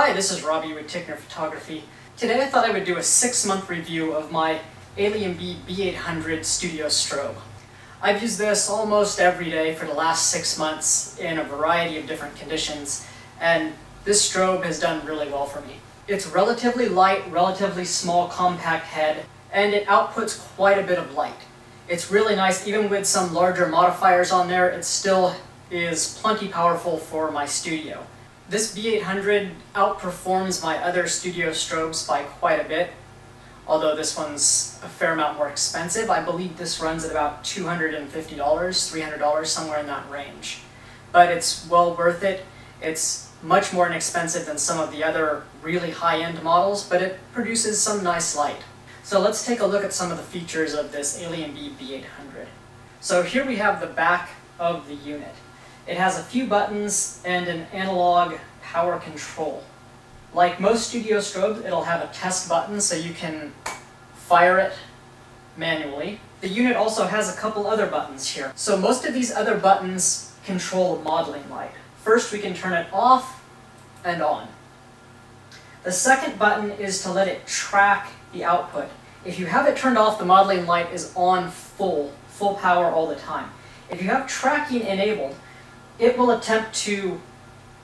Hi, this is Robbie with Tickner Photography. Today I thought I would do a 6-month review of my AlienBees B800 studio strobe. I've used this almost every day for the last 6 months in a variety of different conditions, and this strobe has done really well for me. It's relatively light, relatively small, compact head, and it outputs quite a bit of light. It's really nice. Even with some larger modifiers on there, it still is plenty powerful for my studio. This B800 outperforms my other studio strobes by quite a bit, although this one's a fair amount more expensive. I believe this runs at about $250, $300, somewhere in that range. But it's well worth it. It's much more inexpensive than some of the other really high-end models, but it produces some nice light. So let's take a look at some of the features of this AlienBees B800. So here we have the back of the unit. It has a few buttons and an analog power control. Like most studio strobes, it'll have a test button so you can fire it manually. The unit also has a couple other buttons here. So most of these other buttons control the modeling light. First, we can turn it off and on. The second button is to let it track the output. If you have it turned off, the modeling light is on full power all the time. If you have tracking enabled, it will attempt to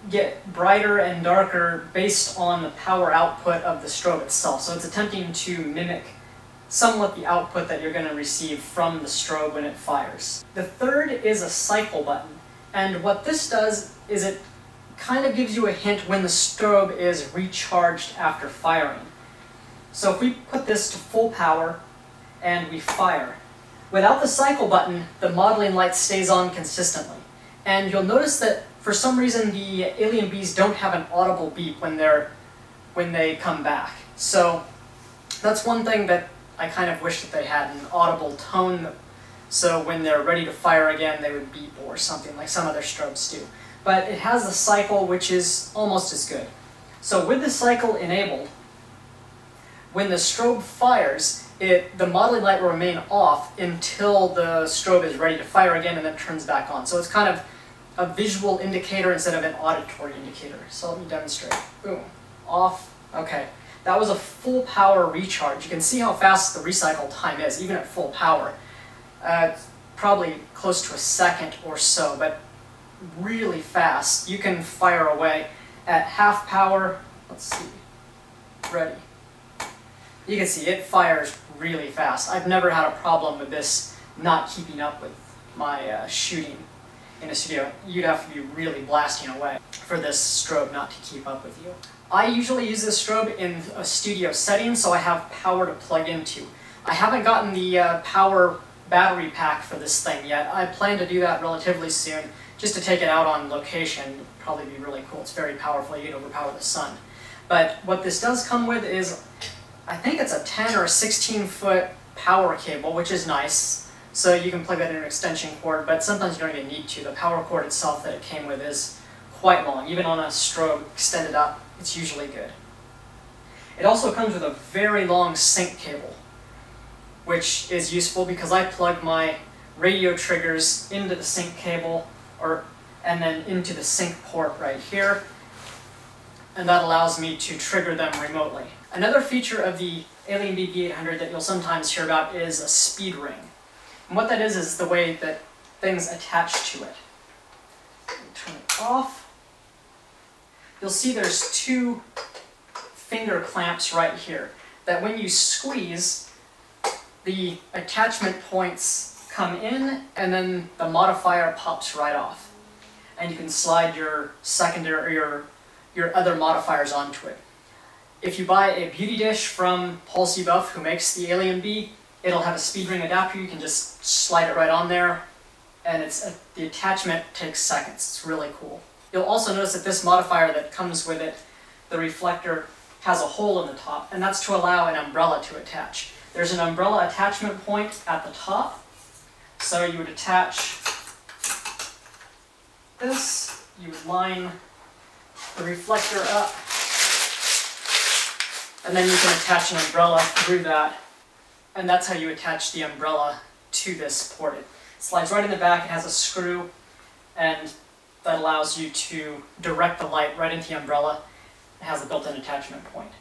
get brighter and darker based on the power output of the strobe itself. So it's attempting to mimic somewhat the output that you're going to receive from the strobe when it fires. The third is a cycle button, and what this does is it kind of gives you a hint when the strobe is recharged after firing. So if we put this to full power and we fire, without the cycle button, the modeling light stays on consistently. And you'll notice that for some reason the AlienBees don't have an audible beep when they come back. So that's one thing that I kind of wish that they had, an audible tone, so when they're ready to fire again they would beep or something like some other strobes do. But it has the cycle, which is almost as good. So with the cycle enabled, when the strobe fires, the modeling light will remain off until the strobe is ready to fire again and then turns back on. So it's kind of a visual indicator instead of an auditory indicator. So let me demonstrate. Boom. Off. Okay. That was a full power recharge. You can see how fast the recycle time is, even at full power. Probably close to a second or so, but really fast. You can fire away at half power. Let's see. Ready. You can see it fires really fast. I've never had a problem with this not keeping up with my shooting in a studio. You'd have to be really blasting away for this strobe not to keep up with you. I usually use this strobe in a studio setting, so I have power to plug into. I haven't gotten the power battery pack for this thing yet. I plan to do that relatively soon, just to take it out on location. It'd probably be really cool. It's very powerful. You can overpower the sun. But what this does come with is, I think it's a 10 or a 16-foot power cable, which is nice. So you can plug that in an extension cord, but sometimes you don't even need to. The power cord itself that it came with is quite long. Even on a strobe extended up, it's usually good. It also comes with a very long sync cable, which is useful because I plug my radio triggers into the sync cable, and then into the sync port right here, and that allows me to trigger them remotely. Another feature of the AlienBees B800 that you'll sometimes hear about is a speed ring. And what that is the way that things attach to it. Turn it off. You'll see there's two finger clamps right here that when you squeeze, the attachment points come in and then the modifier pops right off. And you can slide your secondary or your other modifiers onto it. If you buy a beauty dish from Pulse Buff, who makes the AlienBees, it'll have a speed ring adapter. You can just slide it right on there, and the attachment takes seconds. It's really cool. You'll also notice that this modifier that comes with it, the reflector, has a hole in the top, and that's to allow an umbrella to attach. There's an umbrella attachment point at the top, so you would attach this, you would line the reflector up, and then you can attach an umbrella through that, and that's how you attach the umbrella to this port. It slides right in the back, it has a screw, and that allows you to direct the light right into the umbrella. It has a built-in attachment point.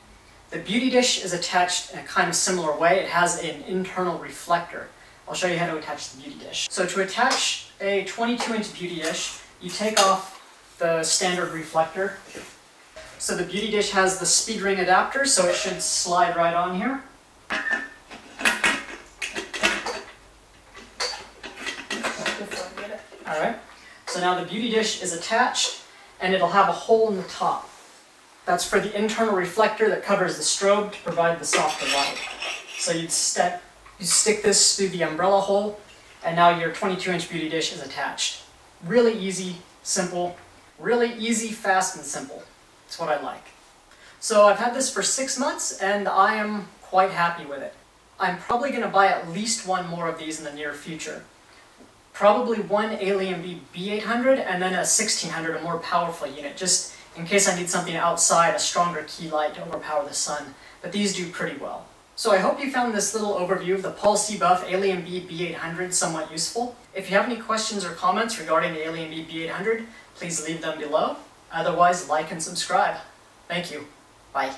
The beauty dish is attached in a kind of similar way. It has an internal reflector. I'll show you how to attach the beauty dish. So to attach a 22-inch beauty dish, you take off the standard reflector. So the beauty dish has the speed ring adapter, so it should slide right on here. Alright, so now the beauty dish is attached, and it'll have a hole in the top. That's for the internal reflector that covers the strobe to provide the softer light. So you stick this through the umbrella hole, and now your 22-inch beauty dish is attached. Really easy, simple, really easy, fast, and simple. That's what I like. So I've had this for 6 months, and I am quite happy with it. I'm probably going to buy at least one more of these in the near future. Probably one AlienBees B800 and then a 1600, a more powerful unit, just in case I need something outside, a stronger key light to overpower the sun. But these do pretty well. So I hope you found this little overview of the Paul C. Buff AlienBees B800 somewhat useful. If you have any questions or comments regarding the AlienBees B800, please leave them below. Otherwise, like and subscribe. Thank you. Bye.